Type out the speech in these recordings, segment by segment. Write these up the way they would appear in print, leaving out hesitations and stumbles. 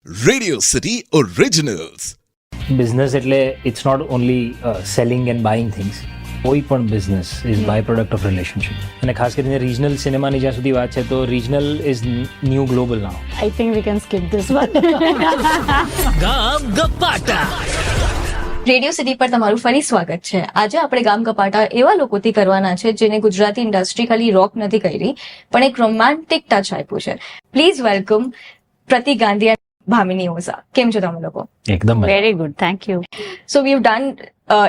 Radio City Originals. Business એટલે it's not only selling and buying things. કોઈ પણ business is by product of relationship. અને ખાસ કરીને રિજનલ સિનેમાની જ્યાં સુધી વાત છે તો regional is new global now. I think we can skip this one. ગામ ગપાટા રેડિયો સિટી પર તમારું ફરી સ્વાગત છે. આજે આપણે ગામ કપાટા એવા લોકોથી કરવાના છે જેને ગુજરાતી ઇન્ડસ્ટ્રી ખાલી રોક નથી કરી પણ એક રોમાન્ટિક ટચ આપ્યું છે. Please welcome Pratik Gandhi and Bhamini Oza. કેમ છો તમે લોકો? એકદમ Very good, thank you. So we have done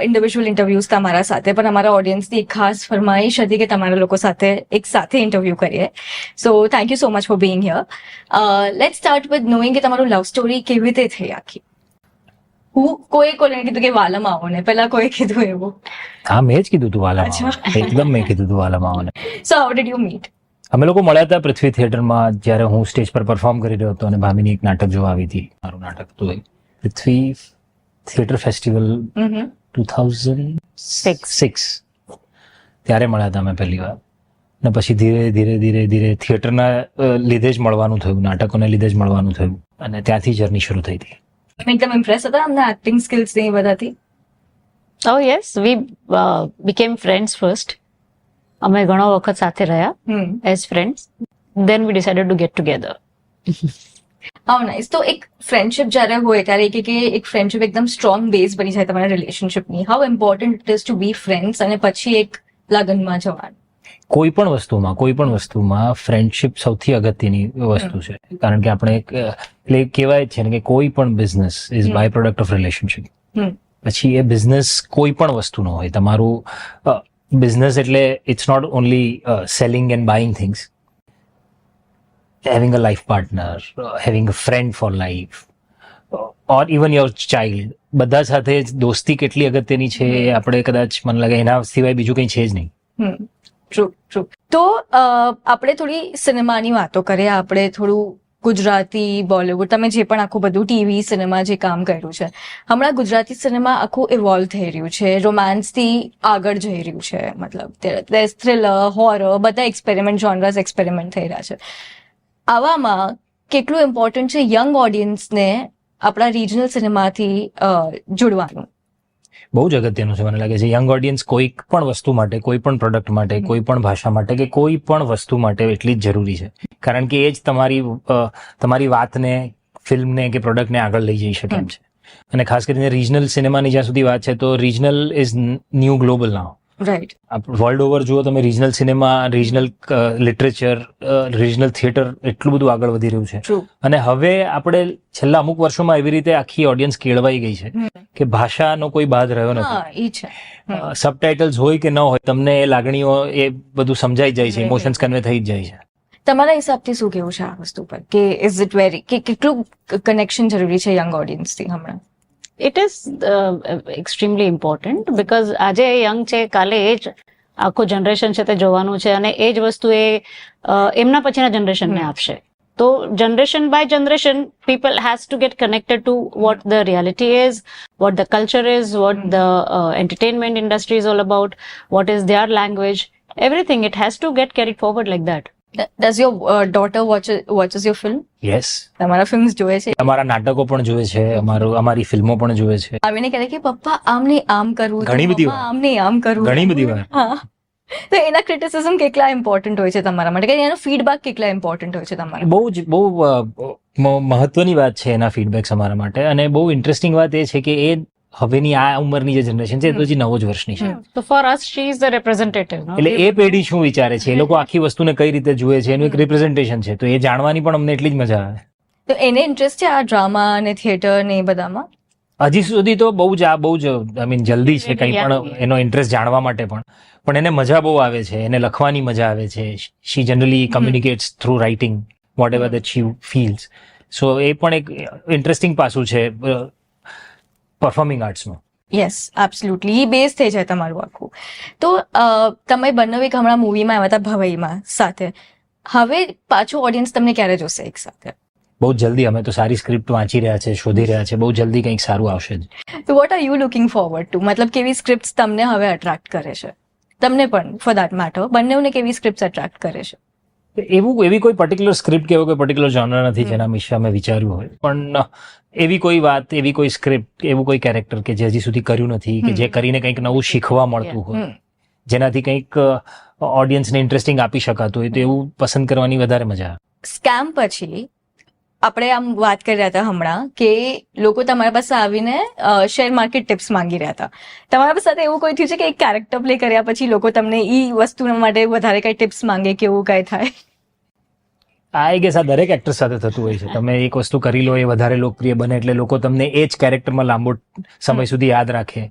individual interviews તમારા સાથે, પણ અમારા ઓડિયન્સની એક ખાસ ફરમાઈશ હતી કે તમારા લોકો સાથે એક સાથે ઇન્ટરવ્યુ કરીએ. So thank you so much for being here. Let's start with knowing કે તમારું લવ સ્ટોરી કેવી રીતે થઈ આખી. કોઈએ કીધું કે વાલમ આવો ને, પહેલા કોઈ કીધું એવું? હા, મેં જ કીધું તું વાલામાં. એકદમ મેં કીધું તું વાલામાં. So how did you meet? અમે લોકો મળ્યા હતા પૃથ્વી થિયેટરમાં જ્યારે હું સ્ટેજ પર પરફોર્મ કરી રહ્યો હતો અને ભામીની એક નાટક જોવા આવી હતી. મારું નાટક હતું પૃથ્વી થિયેટર ફેસ્ટિવલ 2006 ત્યારે મળ્યા હતા અમે પહેલી વાર. અને પછી ધીરે ધીરે થિયેટરના લીધે જ મળવાનું થયું, નાટકોને લીધે જ મળવાનું થયું અને ત્યાંથી જર્ની શરૂ થઈ હતી. એકદમ ઇમ્પ્રેસ હતા અમને એક્ટિંગ સ્કિલ્સ ને એ બધાથી? Oh yes, we became friends first. અમે ઘણો વખત સાથે રહ્યા as friends. Then we decided to get together. How nice. તો એક ફ્રેન્ડશિપ જ્યારે હોય ત્યારે એક ફ્રેન્ડશિપ એકદમ સ્ટ્રોંગ બેઝ બની જાય તમારા રિલેશનશિપની. How important it is to be friends અને પછી એક લગ્નમાં જવાનું? કોઈ પણ વસ્તુમાં ફ્રેન્ડશિપ સૌથી અગત્યની વસ્તુ છે. કારણ કે આપણે એટલે કહેવાય છે ને કે કોઈ પણ business is by product of relationship. પછી એ બિઝનેસ કોઈ પણ વસ્તુનો હોય. તમારું બિઝનેસ એટલે it's not only selling and buying things. Having a life partner, having a friend for life or even your child, બધા સાથે દોસ્તી કેટલી અગત્યની છે આપણે કદાચ મને લાગે એના સિવાય બીજું કંઈ છે જ નહીં. ટ્રુ. તો આપણે થોડી સિનેમાની વાતો કરીએ. આપણે થોડું ગુજરાતી, બોલિવૂડ, તમે જે પણ આખું બધું ટીવી સિનેમા જે કામ કર્યું છે, હમણાં ગુજરાતી સિનેમા આખું ઇવોલ્વ થઈ રહ્યું છે, રોમાન્સથી આગળ જઈ રહ્યું છે. મતલબ થ્રિલર, હોરર, બધા એક્સપેરિમેન્ટ જોનર્સ એક્સપેરિમેન્ટ થઈ રહ્યા છે. આવામાં કેટલું ઇમ્પોર્ટન્ટ છે યંગ ઓડિયન્સને આપણા રિજનલ સિનેમાથી જોડવાનું? બહુ જ અગત્યનું છે મને લાગે છે. યંગ ઓડિયન્સ કોઈ પણ વસ્તુ માટે, કોઈ પણ પ્રોડક્ટ માટે, કોઈ પણ ભાષા માટે કે કોઈ પણ વસ્તુ માટે એટલી જ જરૂરી છે. કારણ કે એ જ તમારી વાતને, ફિલ્મને કે પ્રોડક્ટને આગળ લઈ જઈ શકે એમ છે. અને ખાસ કરીને રિજનલ સિનેમાની જ્યાં સુધી વાત છે તો regional is new global now. Right. World over જુઓ તમે, regional cinema, regional literature, regional theatre એટલું બધું આગળ વધી રહ્યું છે. અને હવે આપણે છેલ્લા અમુક વર્ષોમાં એવી રીતે આખી ઓડિયન્સ કેળવાઈ ગઈ છે કે ભાષાનો કોઈ બાદ રહ્યો નથી. સબટાઇટલ્સ હોય કે ન હોય, તમને એ લાગણીઓ એ બધું સમજાઈ જાય છે, ઇમોશન્સ કન્વે થઈ જ જાય છે. તમારા હિસાબથી શું કેવું છે આ વસ્તુ પર કે ઇઝ ઇટ વેરી કે કેટલું કનેક્શન જરૂરી છે યંગ ઓડિયન્સથી હમણાં? It is extremely important because આજે યંગ છે, કાલે એ જ આખું જનરેશન છે તે જોવાનું છે અને એ જ વસ્તુ એ એમના પછીના જનરેશનને આપશે. તો generation by generation people has to get connected to what the reality is, what the culture is, what the entertainment industry is all about, what is their language, everything. It has to get carried forward like that. Does your daughter watches your film? Yes. તમારા films જોવે છે? અમારા નાટકો પણ જોવે છે, અમારી ફિલ્મો પણ જોવે છે. આવીને કહે કે પપ્પા આમ નહીં આમ કરવું, ઘણી બધી વાર. આમ નહીં આમ કરવું, ઘણી બધી વાર. હા. તો એના ક્રિટિસિઝમ કેટલા ઇમ્પોર્ટન્ટ હોય છે તમારા માટે, કે એનો ફીડબેક કેટલા ઇમ્પોર્ટન્ટ હોય છે તમારા? બહુ મહત્વની વાત છે એના ફીડબેક્સ અમારા માટે. અને બહુ ઇન્ટરેસ્ટિંગ વાત એ છે કે એ હવેની આ ઉંમરની જે જનરેશન છે એ તો હજી 9 જ વર્ષની છે. So for us she is the representative, no? એટલે એ પેઢી શું વિચારે છે, એ લોકો આખી વસ્તુને કઈ રીતે જુએ છે, એનું એક રિપ્રેઝન્ટેશન છે. તો એ જાણવાની પણ અમને એટલી જ મજા આવે. તો એને ઇન્ટરેસ્ટ છે આ ડ્રામા અને થિયેટર ને એ બધામાં? હજી સુધી તો બહુ જ આઈ મીન જલ્દી છે કંઈ પણ એનો ઇન્ટરેસ્ટ જાણવા માટે પણ એને મજા બહુ આવે છે, એને લખવાની મજા આવે છે. She generally communicates through writing whatever that she feels. So એ પણ એક ઇન્ટરેસ્ટિંગ પાસું છે પરફોર્મિંગ આર્ટ્સમાં. Yes, absolutely. એ બેઝ થઈ જાય તમારું આખું. તો તમે બંને એક હમણાં મૂવીમાં આવ્યા હતા ભવાઈમાં સાથે. હવે પાછું ઓડિયન્સ તમને ક્યારે જોશે એક સાથે? બહુ જલ્દી. અમે તો સારી સ્ક્રિપ્ટ વાંચી રહ્યા છે, શોધી રહ્યા છે. બહુ જલ્દી કંઈક સારું આવશે જ. તો what are you looking forward to? મતલબ કેવી સ્ક્રિપ્ટ્સ તમને હવે અટ્રેક્ટ કરે છે? તમને પણ ફોર દેટ મેટર બંનેને કેવી સ્ક્રિપ્ટ્સ અટ્રેક્ટ કરે છે? એવી કોઈ પર્ટિક્યુલર સ્ક્રિપ્ટ કે એવો કોઈ પર્ટિક્યુલર જોનર નથી જેના વિશે અમે વિચાર્યું હોય, પણ એવી કોઈ વાત, એવી કોઈ સ્ક્રિપ્ટ, એવું કોઈ કેરેક્ટર કે જે હજી સુધી કર્યું નથી, કે જે કરીને કંઈક નવું શીખવા મળતું હોય, જેનાથી કંઈક ઓડિયન્સને ઇન્ટરેસ્ટિંગ આપી શકાતું હોય, તો એવું પસંદ કરવાની વધારે મજા આવે. સ્કેમ પછી આપણે આમ વાત કરી રહ્યા હતા હમણાં કે લોકો તમારા પાસે આવીને શેર માર્કેટ ટિપ્સ માંગી રહ્યા હતા. તમારા સાથે એવું કોઈ થયું છે કે એક કેરેક્ટર પ્લે કર્યા પછી લોકો તમને ઈ વસ્તુ માટે વધારે કઈ ટિપ્સ માંગે કે એવું કઈ થાય? આઈ ગેસ આ દરેક એક્ટર સાથે થતું હોય છે. તમે એક વસ્તુ કરી લો, એ વધારે લોકપ્રિય બને એટલે લોકો તમને એ જ કેરેક્ટરમાં લાંબો સમય સુધી યાદ રાખે,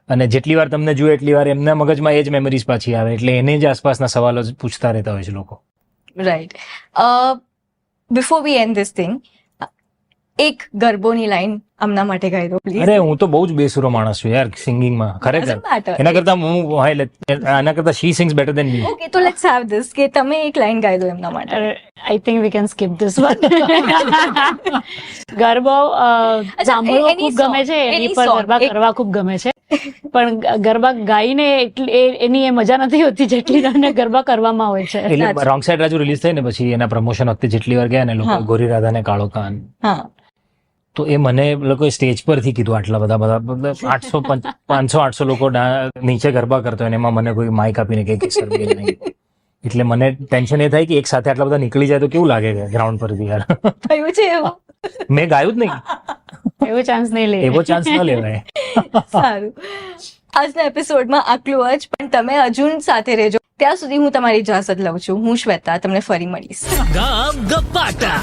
અને જેટલી વાર તમને જુએ એટલી વાર એમના મગજમાં એ જ મેમરીઝ પાછી આવે, એટલે એને જ આસપાસના સવાલો જ પૂછતા રહેતા હોય છે લોકો. Right. Before we and this thing, એક ગરબોની લાઈન આમના માટે ગાઈ દો પ્લીઝ. અરે હું તો બહુ જ બેસુરો માણસ છું યાર સિંગિંગમાં, ખરેખર. એના કરતા આના કરતા શી સિંગ્સ બેટર દેન મી. ઓકે, તો લેટ્સ હેવ ધીસ કે તમે એક લાઈન ગાઈ દો એમના માટે. I think we can skip this one. ગરબો સાંભળવો ખૂબ ગમે છે, એની પર ગરબા કરવા ખૂબ ગમે છે, પણ ગરબા ગાઈને એની એ મજા નથી હોતી જેટલી તમને ગરબા કરવામાં હોય છે. એટલે રોંગ સાઈડ રાજુ રિલીઝ થઈ ને પછી એના પ્રમોશન વખતે જેટલી વાર ગયા ને લોકો ગોરી રાધા ને કાળો કાન, હા, તો એ મને લોકોએ સ્ટેજ પરથી કીધું, આટલા બધા 500-800 લોકો નીચે ગરબા કરતો હોય, એમાં મને કોઈ માઇક આપીને કે સર્વે નહીં. એટલે મને ટેન્શન એ થાય કે એક સાથે આટલા બધા નીકળી જાય તો કેવું લાગે છે ગ્રાઉન્ડ પરથી યાર. થયું છે એવું? મેં ગાયું જ નહીં, એવો ચાન્સ નહીં લે, એવો ચાન્સ ન લેવાય. સારું, આજના એપિસોડમાં આટલું જ, પણ તમે અર્જુન સાથે રહેજો. ત્યાં સુધી હું તમારી ઇજાજત લઉં છું. હું શ્વેતા, તમને ફરી મળીશ. ગામ ગપ્પાટા.